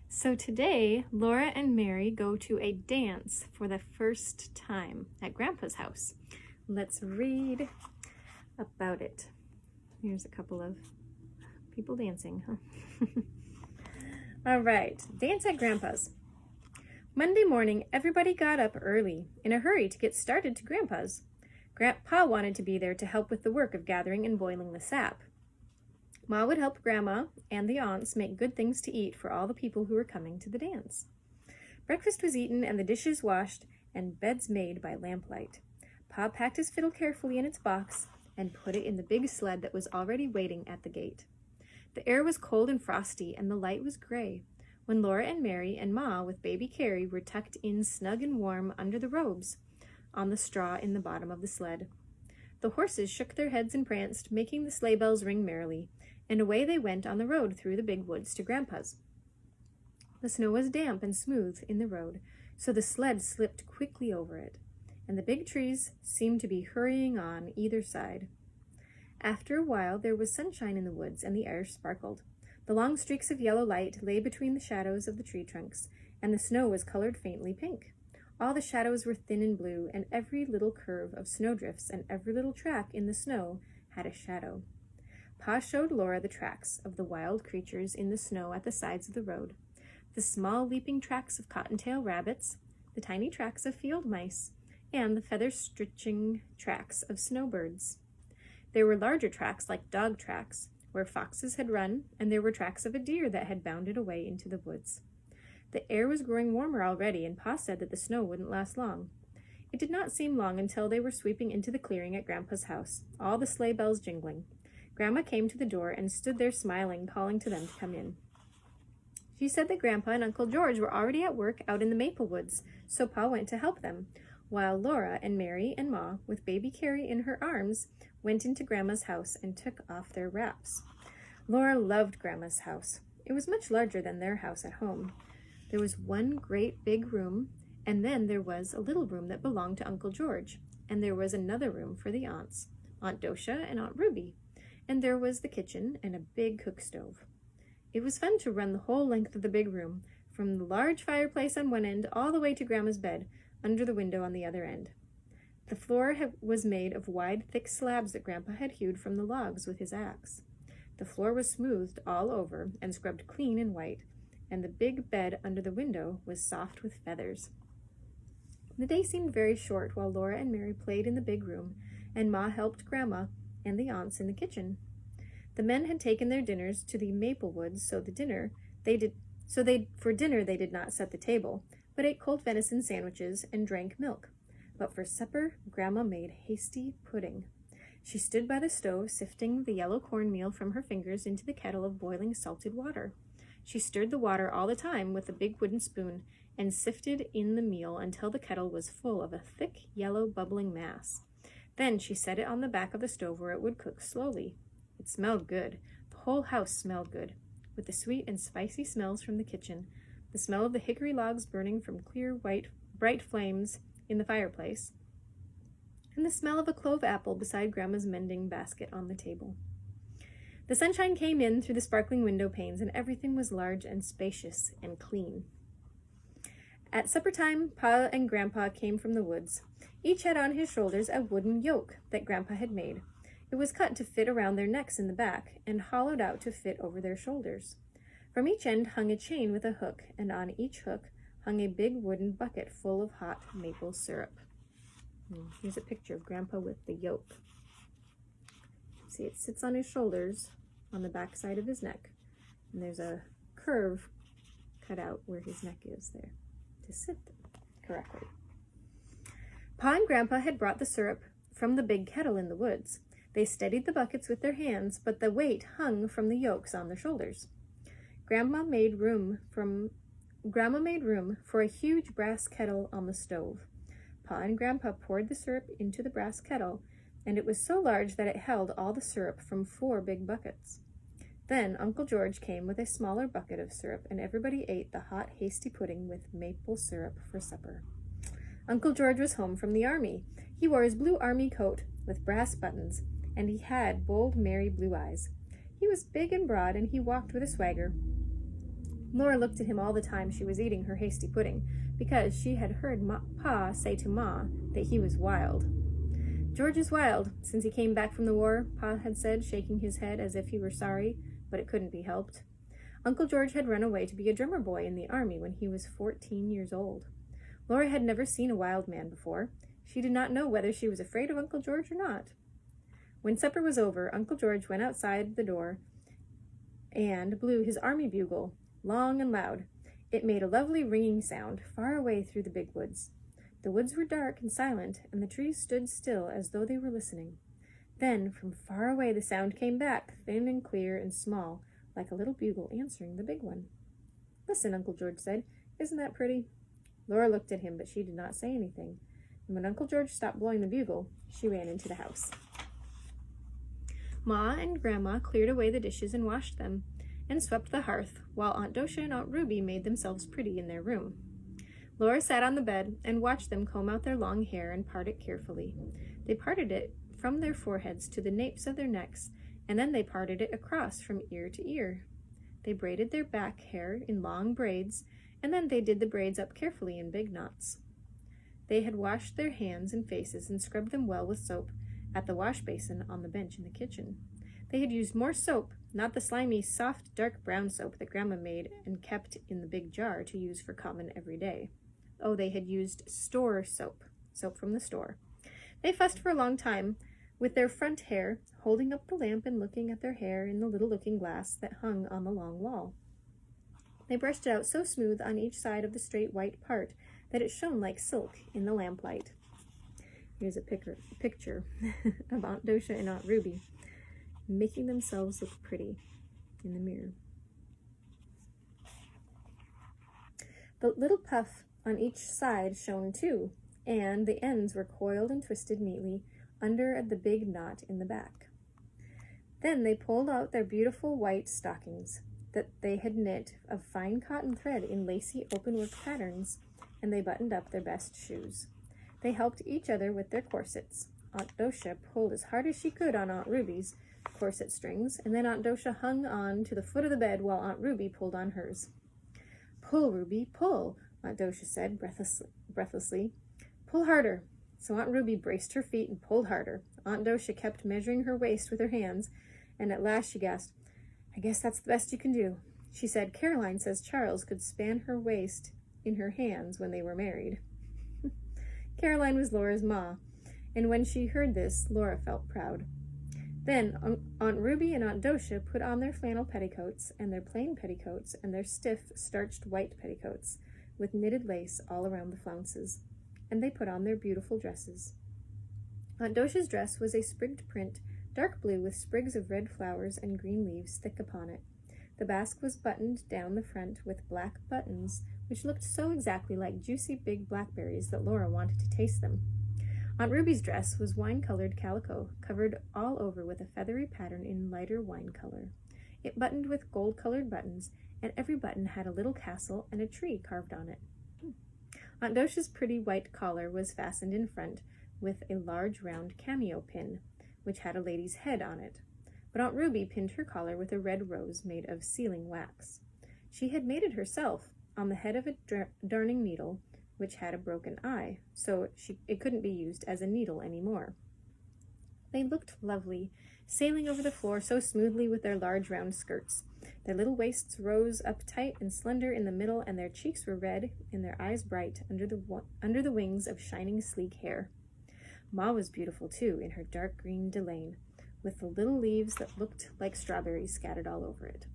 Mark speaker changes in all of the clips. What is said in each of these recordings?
Speaker 1: So today, Laura and Mary go to a dance for the first time at Grandpa's house. Let's read about it. Here's a couple of people dancing, huh? All right, dance at Grandpa's. Monday morning, everybody got up early, in a hurry to get started to Grandpa's. Grandpa wanted to be there to help with the work of gathering and boiling the sap. Ma would help Grandma and the aunts make good things to eat for all the people who were coming to the dance. Breakfast was eaten and the dishes washed and beds made by lamplight. Pa packed his fiddle carefully in its box and put it in the big sled that was already waiting at the gate. The air was cold and frosty and the light was gray when Laura and Mary and Ma with baby Carrie were tucked in snug and warm under the robes on the straw in the bottom of the sled. The horses shook their heads and pranced, making the sleigh bells ring merrily, and away they went on the road through the big woods to Grandpa's. The snow was damp and smooth in the road, so the sled slipped quickly over it, and the big trees seemed to be hurrying on either side. After a while, there was sunshine in the woods, and the air sparkled. The long streaks of yellow light lay between the shadows of the tree trunks, and the snow was colored faintly pink. All the shadows were thin and blue, and every little curve of snowdrifts and every little track in the snow had a shadow. Pa showed Laura the tracks of the wild creatures in the snow at the sides of the road, the small leaping tracks of cottontail rabbits, the tiny tracks of field mice, and the feather-stitching tracks of snowbirds. There were larger tracks like dog tracks, where foxes had run, and there were tracks of a deer that had bounded away into the woods. The air was growing warmer already, and Pa said that the snow wouldn't last long. It did not seem long until they were sweeping into the clearing at Grandpa's house, all the sleigh bells jingling. Grandma came to the door and stood there smiling, calling to them to come in. She said that Grandpa and Uncle George were already at work out in the maple woods, so Pa went to help them, while Laura and Mary and Ma, with baby Carrie in her arms, went into Grandma's house and took off their wraps. Laura loved Grandma's house. It was much larger than their house at home. There was one great big room, and then there was a little room that belonged to Uncle George, and there was another room for the aunts, Aunt Dosha and Aunt Ruby, and there was the kitchen and a big cook stove. It was fun to run the whole length of the big room, from the large fireplace on one end all the way to Grandma's bed, under the window on the other end. The floor was made of wide, thick slabs that Grandpa had hewed from the logs with his axe. The floor was smoothed all over and scrubbed clean and white, and the big bed under the window was soft with feathers. The day seemed very short while Laura and Mary played in the big room, and Ma helped Grandma and the aunts in the kitchen. The men had taken their dinners to the maple woods, so for dinner they did not set the table, but ate cold venison sandwiches and drank milk. But for supper, Grandma made hasty pudding. She stood by the stove, sifting the yellow cornmeal from her fingers into the kettle of boiling salted water. She stirred the water all the time with a big wooden spoon and sifted in the meal until the kettle was full of a thick, yellow, bubbling mass. Then she set it on the back of the stove where it would cook slowly. It smelled good. The whole house smelled good, with the sweet and spicy smells from the kitchen, the smell of the hickory logs burning from clear, white, bright flames in the fireplace, and the smell of a clove apple beside Grandma's mending basket on the table. The sunshine came in through the sparkling window panes, and everything was large and spacious and clean. At supper time, Pa and Grandpa came from the woods. Each had on his shoulders a wooden yoke that Grandpa had made. It was cut to fit around their necks in the back and hollowed out to fit over their shoulders. From each end hung a chain with a hook, and on each hook hung a big wooden bucket full of hot maple syrup. Here's a picture of Grandpa with the yoke. See, it sits on his shoulders on the back side of his neck, and there's a curve cut out where his neck is there to sit correctly. Pa and Grandpa had brought the syrup from the big kettle in the woods. They steadied the buckets with their hands, but the weight hung from the yokes on their shoulders. Grandma made room for a huge brass kettle on the stove. Pa and Grandpa poured the syrup into the brass kettle, and it was so large that it held all the syrup from 4 big buckets. Then Uncle George came with a smaller bucket of syrup, and everybody ate the hot, hasty pudding with maple syrup for supper. Uncle George was home from the army. He wore his blue army coat with brass buttons, and he had bold, merry blue eyes. He was big and broad, and he walked with a swagger. Laura looked at him all the time she was eating her hasty pudding, because she had heard Pa say to Ma that he was wild. George is wild since he came back from the war, Pa had said, shaking his head as if he were sorry, but it couldn't be helped. Uncle George had run away to be a drummer boy in the army when he was 14 years old. Laura had never seen a wild man before. She did not know whether she was afraid of Uncle George or not. When supper was over, Uncle George went outside the door and blew his army bugle, long and loud. It made a lovely ringing sound far away through the big woods. The woods were dark and silent, and the trees stood still as though they were listening. Then, from far away, the sound came back, thin and clear and small, like a little bugle answering the big one. "Listen," Uncle George said. "Isn't that pretty?" Laura looked at him, but she did not say anything. And when Uncle George stopped blowing the bugle, she ran into the house. Ma and Grandma cleared away the dishes and washed them, and swept the hearth, while Aunt Dosha and Aunt Ruby made themselves pretty in their room. Laura sat on the bed and watched them comb out their long hair and part it carefully. They parted it from their foreheads to the napes of their necks, and then they parted it across from ear to ear. They braided their back hair in long braids, and then they did the braids up carefully in big knots. They had washed their hands and faces and scrubbed them well with soap at the wash basin on the bench in the kitchen. They had used more soap, not the slimy, soft, dark brown soap that Grandma made and kept in the big jar to use for common every day. Oh, they had used store soap from the store. They fussed for a long time with their front hair, holding up the lamp and looking at their hair in the little looking glass that hung on the long wall. They brushed it out so smooth on each side of the straight white part that it shone like silk in the lamplight. Here's a picture of Aunt Dosha and Aunt Ruby making themselves look pretty in the mirror. The little puff on each side shone too, and the ends were coiled and twisted neatly under the big knot in the back. Then they pulled out their beautiful white stockings that they had knit of fine cotton thread in lacy open-work patterns, and they buttoned up their best shoes. They helped each other with their corsets. Aunt Dosha pulled as hard as she could on Aunt Ruby's corset strings, and then Aunt Dosha hung on to the foot of the bed while Aunt Ruby pulled on hers. "Pull, Ruby, pull," Aunt Dosha said breathlessly. "Pull harder." So Aunt Ruby braced her feet and pulled harder. Aunt Dosha kept measuring her waist with her hands, and at last she gasped, "I guess that's the best you can do." She said, "Caroline says Charles could span her waist in her hands when they were married." Caroline was Laura's ma, and when she heard this, Laura felt proud. Then Aunt Ruby and Aunt Dosha put on their flannel petticoats and their plain petticoats and their stiff, starched white petticoats with knitted lace all around the flounces, and they put on their beautiful dresses. Aunt Dosha's dress was a sprigged print, dark blue with sprigs of red flowers and green leaves thick upon it. The basque was buttoned down the front with black buttons, which looked so exactly like juicy big blackberries that Laura wanted to taste them. Aunt Ruby's dress was wine-colored calico, covered all over with a feathery pattern in lighter wine color. It buttoned with gold-colored buttons, and every button had a little castle and a tree carved on it. Aunt Dosha's pretty white collar was fastened in front with a large round cameo pin, which had a lady's head on it. But Aunt Ruby pinned her collar with a red rose made of sealing wax. She had made it herself on the head of a darning needle, which had a broken eye, so it couldn't be used as a needle anymore. They looked lovely, sailing over the floor so smoothly with their large round skirts. Their little waists rose up tight and slender in the middle, and their cheeks were red and their eyes bright under the wings of shining sleek hair. Ma was beautiful too, in her dark green delaine, with the little leaves that looked like strawberries scattered all over it.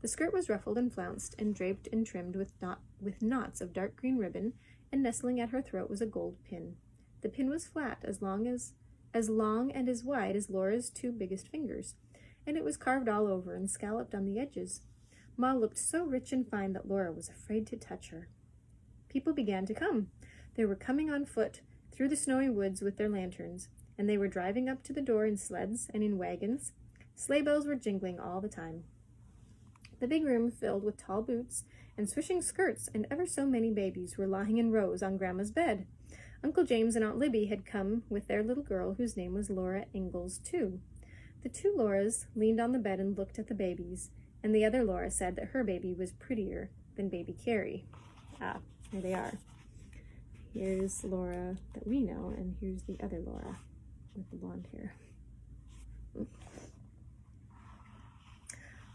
Speaker 1: The skirt was ruffled and flounced and draped and trimmed with knots of dark green ribbon, and nestling at her throat was a gold pin. The pin was flat, as long and as wide as Laura's two biggest fingers, and it was carved all over and scalloped on the edges. Ma looked so rich and fine that Laura was afraid to touch her. People began to come. They were coming on foot through the snowy woods with their lanterns, and they were driving up to the door in sleds and in wagons. Sleigh bells were jingling all the time. The big room filled with tall boots and swishing skirts, and ever so many babies were lying in rows on Grandma's bed. Uncle James and Aunt Libby had come with their little girl, whose name was Laura Ingalls, too. The two Lauras leaned on the bed and looked at the babies, and the other Laura said that her baby was prettier than baby Carrie. Ah, here they are. Here's Laura that we know, and here's the other Laura with the blonde hair.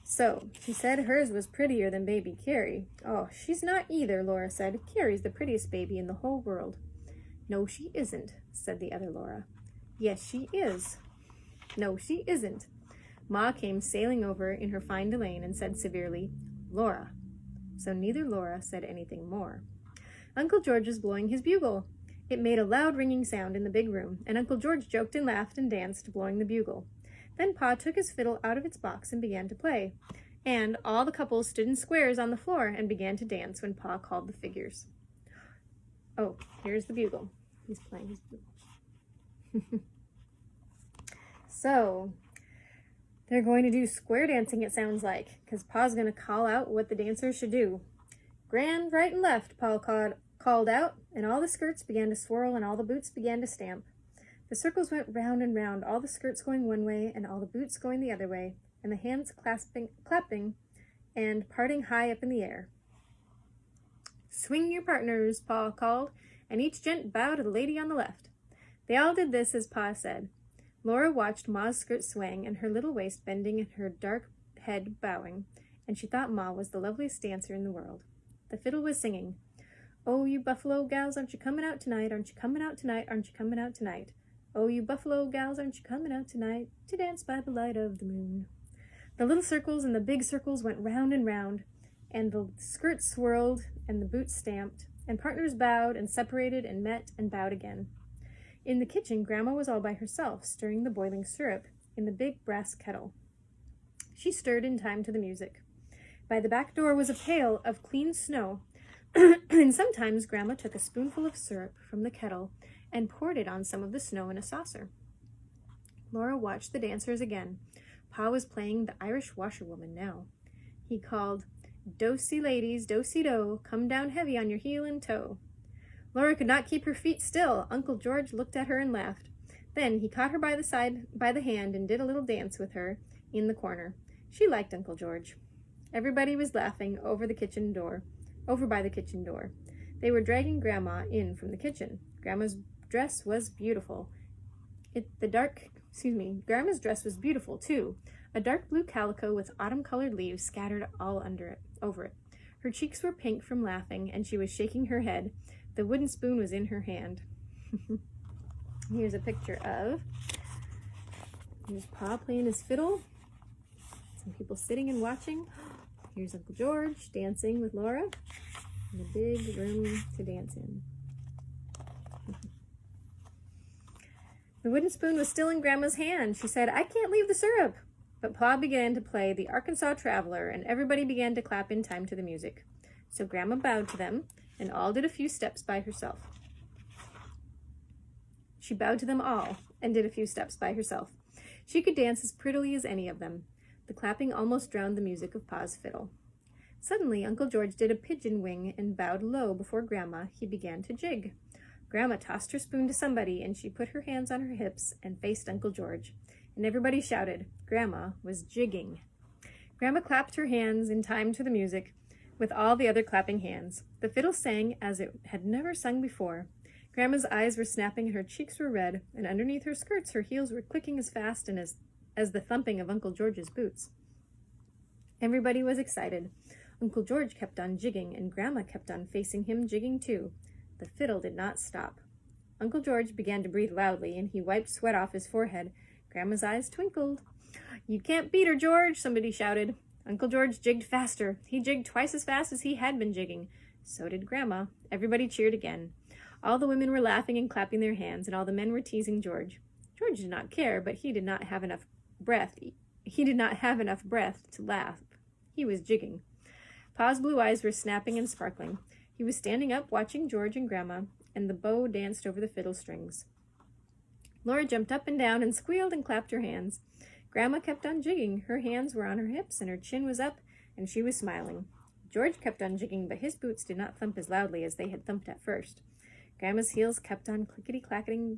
Speaker 1: So, she said hers was prettier than baby Carrie. Oh, she's not either, Laura said. Carrie's the prettiest baby in the whole world. No, she isn't, said the other Laura. Yes, she is. No, she isn't. Ma came sailing over in her fine Delane and said severely, Laura. So neither Laura said anything more. Uncle George was blowing his bugle. It made a loud ringing sound in the big room, and Uncle George joked and laughed and danced, blowing the bugle. Then Pa took his fiddle out of its box and began to play, and all the couples stood in squares on the floor and began to dance when Pa called the figures. Oh, here's the bugle. He's playing his bugle. So, they're going to do square dancing, it sounds like, because Pa's going to call out what the dancers should do. Grand, right and left, Pa called out, and all the skirts began to swirl and all the boots began to stamp. The circles went round and round, all the skirts going one way and all the boots going the other way, and the hands clapping and parting high up in the air. Swing your partners, Pa called, and each gent bowed to the lady on the left. They all did this as Pa said. Laura watched Ma's skirt swaying and her little waist bending and her dark head bowing, and she thought Ma was the loveliest dancer in the world. The fiddle was singing, Oh, you buffalo gals, aren't you coming out tonight? Aren't you coming out tonight? Aren't you coming out tonight? Oh, you buffalo gals, aren't you coming out tonight to dance by the light of the moon? The little circles and the big circles went round and round, and the skirts swirled and the boots stamped, and partners bowed and separated and met and bowed again. In the kitchen, Grandma was all by herself, stirring the boiling syrup in the big brass kettle. She stirred in time to the music. By the back door was a pail of clean snow, and sometimes Grandma took a spoonful of syrup from the kettle and poured it on some of the snow in a saucer. Laura watched the dancers again. Pa was playing the Irish washerwoman now. He called, Do-si ladies, do-si-do, come down heavy on your heel and toe. Laura could not keep her feet still. Uncle George looked at her and laughed. Then he caught her by the hand and did a little dance with her in the corner. She liked Uncle George. Everybody was laughing over by the kitchen door. They were dragging Grandma in from the kitchen. Grandma's dress was beautiful. Grandma's dress was beautiful, too. A dark blue calico with autumn-colored leaves scattered all over it. Her cheeks were pink from laughing, and she was shaking her head. The wooden spoon was in her hand. Here's a picture of Pa playing his fiddle. Some people sitting and watching. Here's Uncle George dancing with Laura in a big room to dance in. The wooden spoon was still in Grandma's hand. She said, I can't leave the syrup. But Pa began to play the Arkansas Traveler, and everybody began to clap in time to the music. So Grandma bowed to them, and all did a few steps by herself. She bowed to them all and did a few steps by herself. She could dance as prettily as any of them. The clapping almost drowned the music of Pa's fiddle. Suddenly, Uncle George did a pigeon wing and bowed low before Grandma. He began to jig. Grandma tossed her spoon to somebody, and she put her hands on her hips and faced Uncle George. And everybody shouted. Grandma was jigging. Grandma clapped her hands in time to the music, with all the other clapping hands. The fiddle sang as it had never sung before. Grandma's eyes were snapping and her cheeks were red, and underneath her skirts her heels were clicking as fast and as the thumping of Uncle George's boots. Everybody was excited. Uncle George kept on jigging, and Grandma kept on facing him, jigging too. The fiddle did not stop. Uncle George began to breathe loudly, and he wiped sweat off his forehead. Grandma's eyes twinkled. You can't beat her, George, somebody shouted. Uncle George jigged faster. He jigged twice as fast as he had been jigging. So did Grandma. Everybody cheered again. All the women were laughing and clapping their hands, and all the men were teasing George. George did not care, but he did not have enough breath to laugh. He was jigging. Pa's blue eyes were snapping and sparkling. He was standing up, watching George and Grandma, and the bow danced over the fiddle strings. Laura jumped up and down and squealed and clapped her hands. Grandma kept on jigging. Her hands were on her hips, and her chin was up, and she was smiling. George kept on jigging, but his boots did not thump as loudly as they had thumped at first. Grandma's heels kept on clickety-clacketing,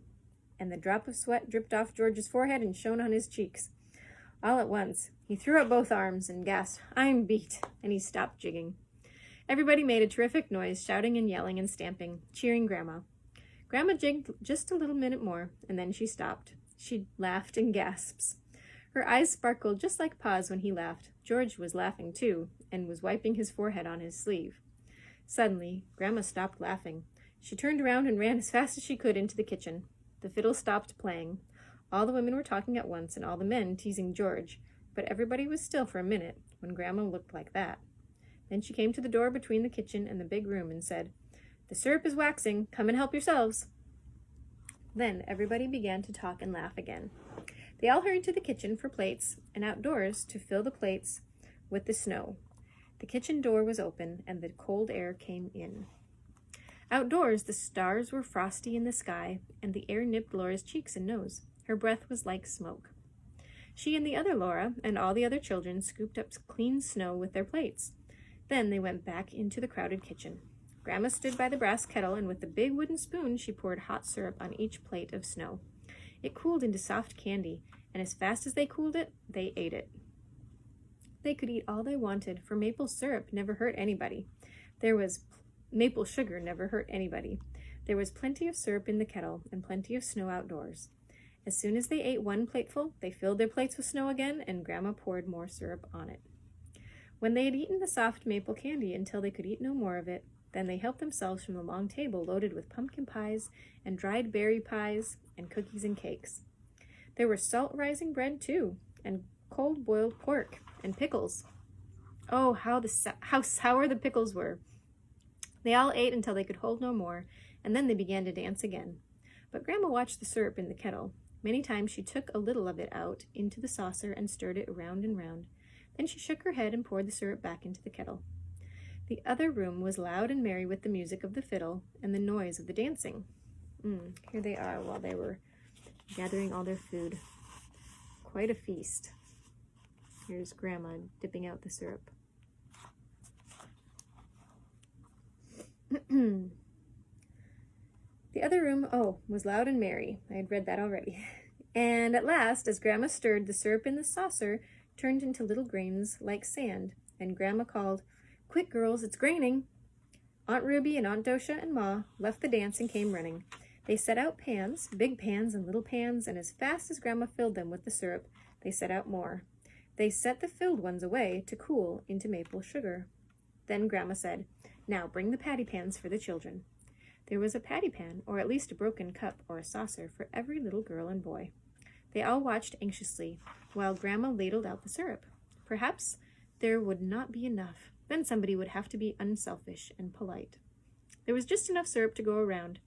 Speaker 1: and the drop of sweat dripped off George's forehead and shone on his cheeks. All at once, he threw up both arms and gasped, "I'm beat," and he stopped jigging. Everybody made a terrific noise, shouting and yelling and stamping, cheering Grandma. Grandma jigged just a little minute more, and then she stopped. She laughed in gasps. Her eyes sparkled just like Pa's when he laughed. George was laughing too, and was wiping his forehead on his sleeve. Suddenly, Grandma stopped laughing. She turned around and ran as fast as she could into the kitchen. The fiddle stopped playing. All the women were talking at once, and all the men teasing George, but everybody was still for a minute when Grandma looked like that. Then she came to the door between the kitchen and the big room and said, "The syrup is waxing. Come and help yourselves." Then everybody began to talk and laugh again. They all hurried to the kitchen for plates and outdoors to fill the plates with the snow. The kitchen door was open and the cold air came in. Outdoors, the stars were frosty in the sky, and the air nipped Laura's cheeks and nose. Her breath was like smoke. She and the other Laura and all the other children scooped up clean snow with their plates. Then they went back into the crowded kitchen. Grandma stood by the brass kettle, and with the big wooden spoon, she poured hot syrup on each plate of snow. It cooled into soft candy, and as fast as they cooled it, they ate it. They could eat all they wanted, for maple syrup never hurt anybody. Maple sugar never hurt anybody. There was plenty of syrup in the kettle and plenty of snow outdoors. As soon as they ate one plateful, they filled their plates with snow again, and Grandma poured more syrup on it. When they had eaten the soft maple candy until they could eat no more of it, then they helped themselves from the long table loaded with pumpkin pies and dried berry pies and cookies and cakes. There was salt rising bread too, and cold boiled pork and pickles. Oh, how sour the pickles were! They all ate until they could hold no more, and then they began to dance again. But Grandma watched the syrup in the kettle. Many times she took a little of it out into the saucer and stirred it round and round. Then she shook her head and poured the syrup back into the kettle. The other room was loud and merry with the music of the fiddle and the noise of the dancing. Here they are while they were gathering all their food. Quite a feast. Here's Grandma dipping out the syrup. The other room, was loud and merry. I had read that already. And at last, as Grandma stirred, the syrup in the saucer turned into little grains like sand, and Grandma called, "Quick, girls, it's graining." Aunt Ruby and Aunt Dosha and Ma left the dance and came running. They set out pans, big pans and little pans, and as fast as Grandma filled them with the syrup, they set out more. They set the filled ones away to cool into maple sugar. Then Grandma said, "Now bring the patty pans for the children." There was a patty pan, or at least a broken cup or a saucer, for every little girl and boy. They all watched anxiously while Grandma ladled out the syrup. Perhaps there would not be enough. Then somebody would have to be unselfish and polite. There was just enough syrup to go around.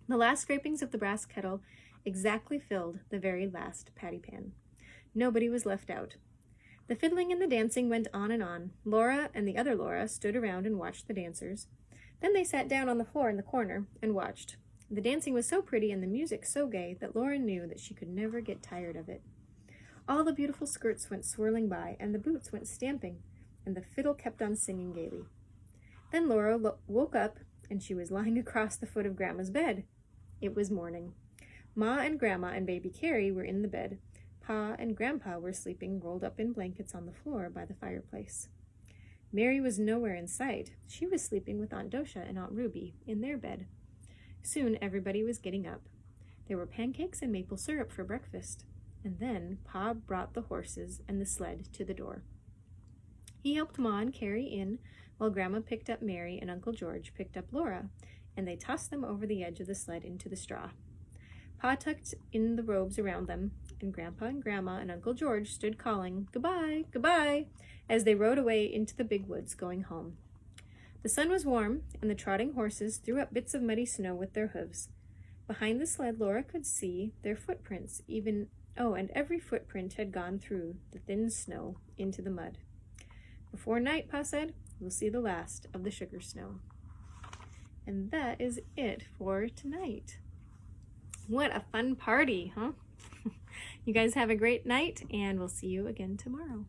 Speaker 1: The last scrapings of the brass kettle exactly filled the very last patty pan. Nobody was left out. The fiddling and the dancing went on and on. Laura and the other Laura stood around and watched the dancers. Then they sat down on the floor in the corner and watched. The dancing was so pretty and the music so gay that Laura knew that she could never get tired of it. All the beautiful skirts went swirling by, and the boots went stamping, and the fiddle kept on singing gaily. Then Laura woke up, and she was lying across the foot of Grandma's bed. It was morning. Ma and Grandma and baby Carrie were in the bed. Pa and Grandpa were sleeping rolled up in blankets on the floor by the fireplace. Mary was nowhere in sight. She was sleeping with Aunt Dosha and Aunt Ruby in their bed. Soon everybody was getting up. There were pancakes and maple syrup for breakfast. And then Pa brought the horses and the sled to the door. He helped Ma and Carrie in, while Grandma picked up Mary and Uncle George picked up Laura, and they tossed them over the edge of the sled into the straw. Pa tucked in the robes around them, and Grandpa and Grandma and Uncle George stood calling, "Goodbye, goodbye," as they rode away into the big woods going home. The sun was warm, and the trotting horses threw up bits of muddy snow with their hooves. Behind the sled, Laura could see their footprints, and every footprint had gone through the thin snow into the mud. Before night, Pa said, we'll see the last of the sugar snow. And that is it for tonight. What a fun party, huh? You guys have a great night, and we'll see you again tomorrow.